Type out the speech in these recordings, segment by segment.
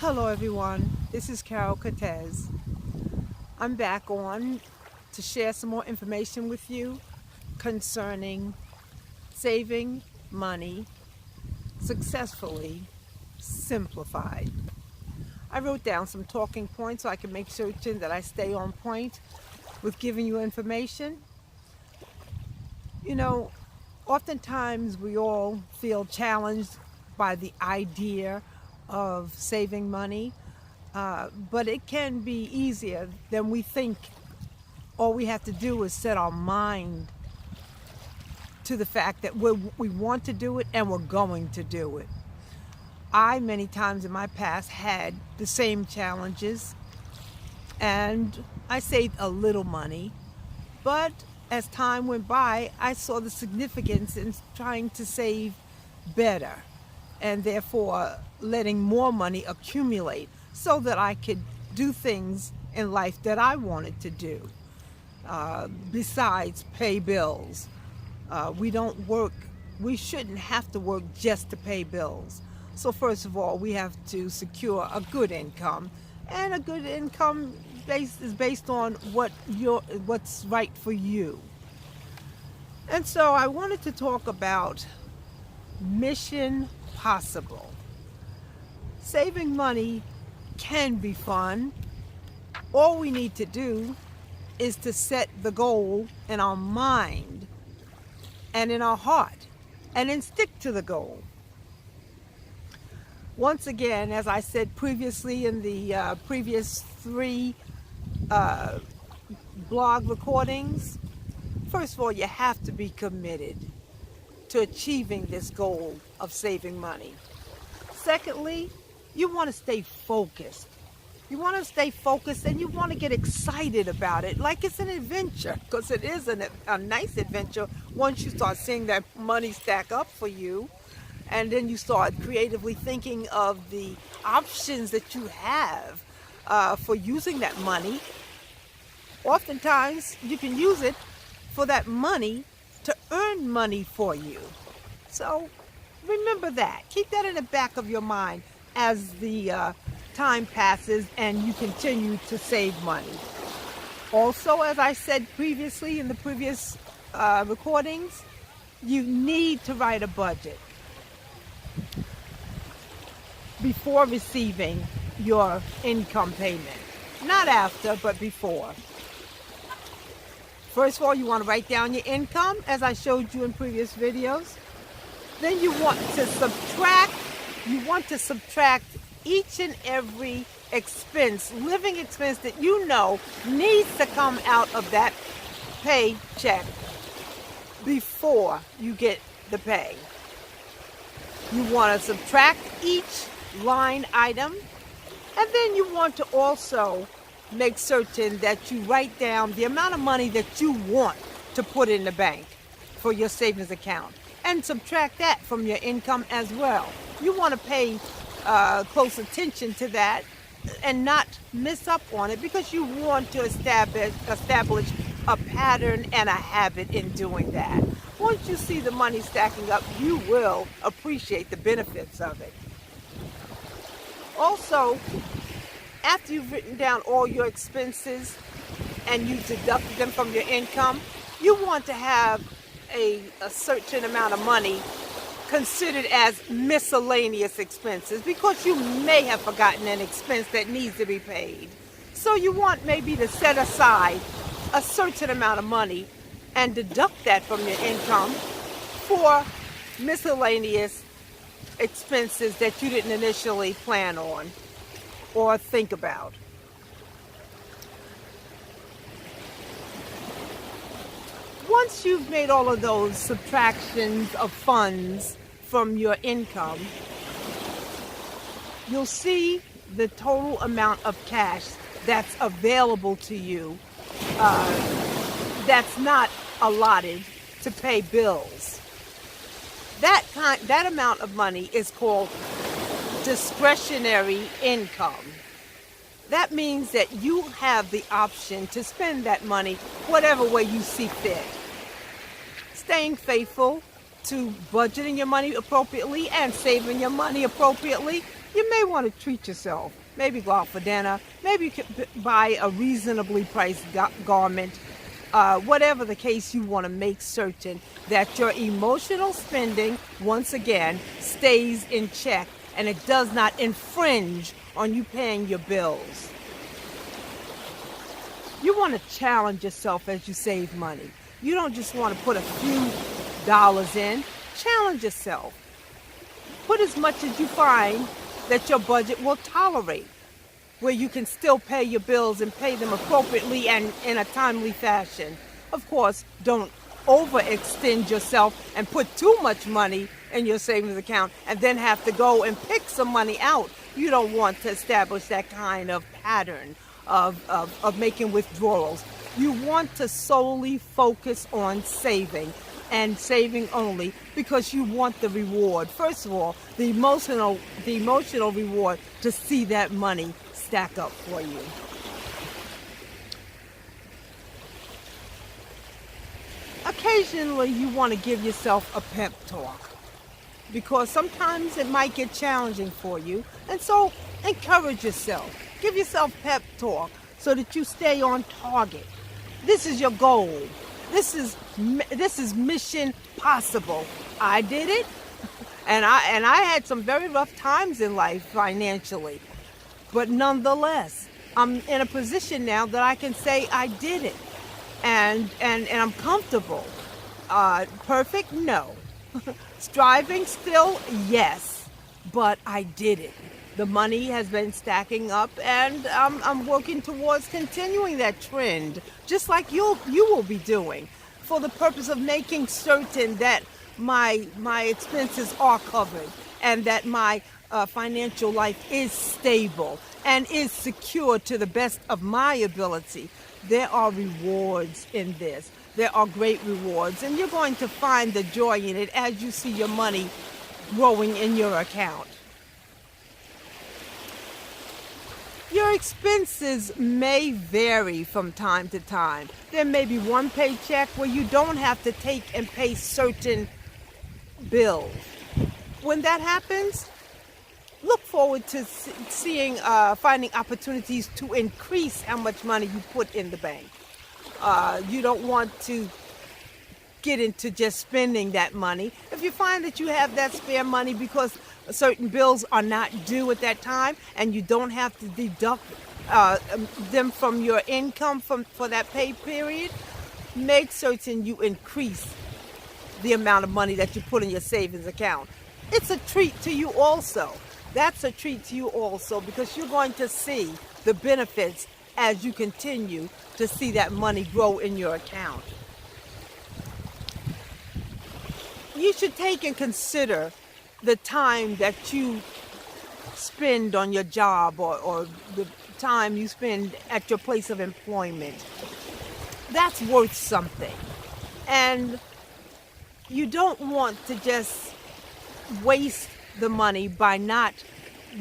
Hello everyone, this is Carol Cortez. I'm back on to share some more information with you concerning saving money successfully simplified. I wrote down some talking points so I can make certain that I stay on point with giving you information. You know, oftentimes we all feel challenged by the idea of saving money, but it can be easier than we think. All we have to do is set our mind to the fact that we want to do it and we're going to do it. I, many times in my past, had the same challenges, and I saved a little money, but as time went by, I saw the significance in trying to save better, and therefore letting more money accumulate so that I could do things in life that I wanted to do. Besides pay bills, we shouldn't have to work just to pay bills. So first of all, we have to secure a good income, and a good income is based on what's right for you. And so I wanted to talk about Mission Possible. Saving money can be fun. All we need to do is to set the goal in our mind and in our heart, and then stick to the goal. Once again, as I said previously in the previous 3 blog recordings, first of all, you have to be committed to achieving this goal of saving money. Secondly, you want to stay focused. You want to stay focused and you want to get excited about it like it's an adventure, because it is a nice adventure once you start seeing that money stack up for you, and then you start creatively thinking of the options that you have for using that money. Oftentimes, you can use it for that money to earn money for you. So remember that. Keep that in the back of your mind as the time passes and you continue to save money. Also, as I said previously in the previous recordings, you need to write a budget before receiving your income payment. Not after, but before. First of all, you want to write down your income, as I showed you in previous videos. Then you want to subtract each and every expense, living expense that you know needs to come out of that paycheck before you get the pay. You want to subtract each line item, and then you want to also make certain that you write down the amount of money that you want to put in the bank for your savings account, and subtract that from your income as well. You want to pay close attention to that and not miss up on it, because you want to establish a pattern and a habit in doing that. Once you see the money stacking up, you will appreciate the benefits of it. Also, after you've written down all your expenses and you've deducted them from your income, you want to have a certain amount of money considered as miscellaneous expenses, because you may have forgotten an expense that needs to be paid. So you want maybe to set aside a certain amount of money and deduct that from your income for miscellaneous expenses that you didn't initially plan on or think about. Once you've made all of those subtractions of funds from your income, you'll see the total amount of cash that's available to you that's not allotted to pay bills. That amount of money is called discretionary income. That means that you have the option to spend that money whatever way you see fit. Staying faithful to budgeting your money appropriately and saving your money appropriately You may want to treat yourself. Maybe go out for dinner. Maybe you could buy a reasonably priced garment. Whatever the case, you want to make certain that your emotional spending, once again, stays in check and it does not infringe on you paying your bills. You want to challenge yourself as you save money. You don't just want to put a few dollars in. Challenge yourself. Put as much as you find that your budget will tolerate, where you can still pay your bills and pay them appropriately and in a timely fashion. Of course, don't overextend yourself and put too much money in your savings account and then have to go and pick some money out. You don't want to establish that kind of pattern of making withdrawals. You want to solely focus on saving and saving only because you want the reward. First of all, the emotional reward to see that money stack up for you. Occasionally, you want to give yourself a pep talk because sometimes it might get challenging for you, and so encourage yourself. Give yourself pep talk so that you stay on target. This is your goal. This is mission possible. I did it, and I had some very rough times in life financially, but nonetheless, I'm in a position now that I can say I did it, and I'm comfortable. Perfect? No. Striving still? Yes, but I did it. The money has been stacking up, and I'm working towards continuing that trend, just like you will be doing, for the purpose of making certain that my expenses are covered and that my financial life is stable and is secure to the best of my ability. There are rewards in this. There are great rewards, and you're going to find the joy in it as you see your money growing in your account. Your expenses may vary from time to time. There may be one paycheck where you don't have to take and pay certain bills. When that happens, look forward to finding opportunities to increase how much money you put in the bank. You don't want to get into just spending that money. If you find that you have that spare money because certain bills are not due at that time and you don't have to deduct them from your income for that pay period, make certain you increase the amount of money that you put in your savings account. It's a treat to you also. That's a treat to you also, because you're going to see the benefits as you continue to see that money grow in your account. You should take and consider the time that you spend on your job or the time you spend at your place of employment. That's worth something. And you don't want to just waste the money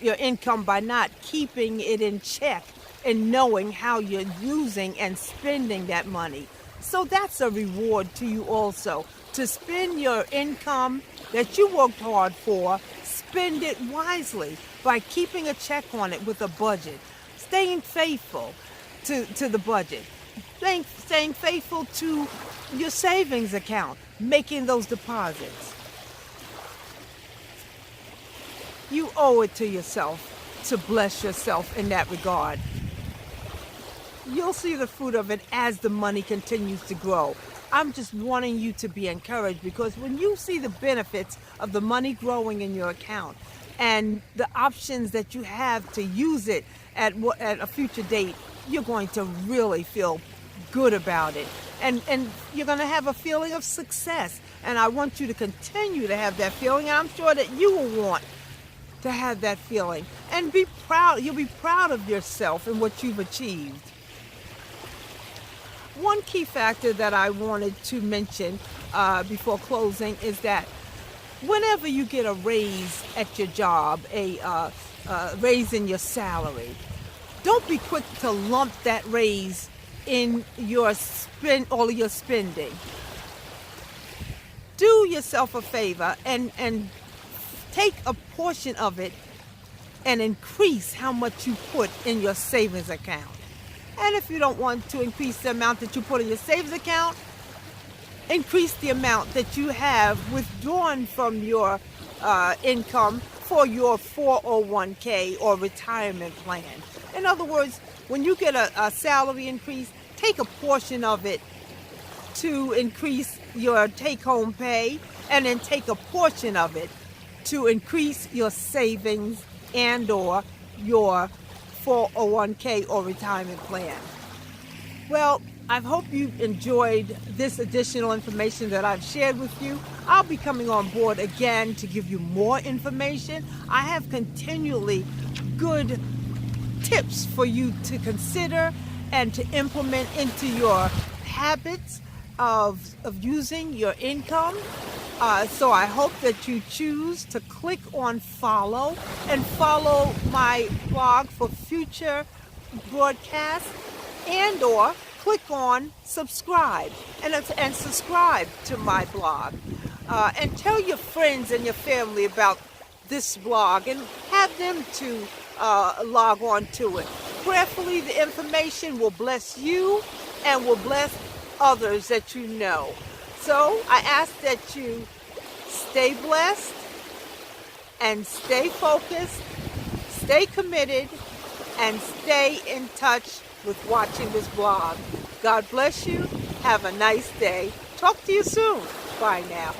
your income by not keeping it in check and knowing how you're using and spending that money. So that's a reward to you also. To spend your income that you worked hard for, spend it wisely by keeping a check on it with a budget, staying faithful to the budget, staying faithful to your savings account, making those deposits. You owe it to yourself to bless yourself in that regard. You'll see the fruit of it as the money continues to grow. I'm just wanting you to be encouraged, because when you see the benefits of the money growing in your account and the options that you have to use it at a future date, you're going to really feel good about it. And you're going to have a feeling of success. And I want you to continue to have that feeling. And I'm sure that you will want to have that feeling. And be proud. You'll be proud of yourself and what you've achieved. One key factor that I wanted to mention before closing is that whenever you get a raise at your job, a raise in your salary, don't be quick to lump that raise in all of your spending. Do yourself a favor and take a portion of it and increase how much you put in your savings account. And if you don't want to increase the amount that you put in your savings account, increase the amount that you have withdrawn from your income for your 401k or retirement plan. In other words, when you get a salary increase, take a portion of it to increase your take-home pay, and then take a portion of it to increase your savings and or your 401k or retirement plan. Well, I hope you enjoyed this additional information that I've shared with you. I'll be coming on board again to give you more information. I have continually good tips for you to consider and to implement into your habits of using your income. So I hope that you choose to click on follow and follow my blog for future broadcasts, and or click on subscribe and subscribe to my blog. And tell your friends and your family about this blog and have them to log on to it. Prayerfully, the information will bless you and will bless others that you know. So I ask that you stay blessed and stay focused, stay committed, and stay in touch with watching this blog. God bless you. Have a nice day. Talk to you soon. Bye now.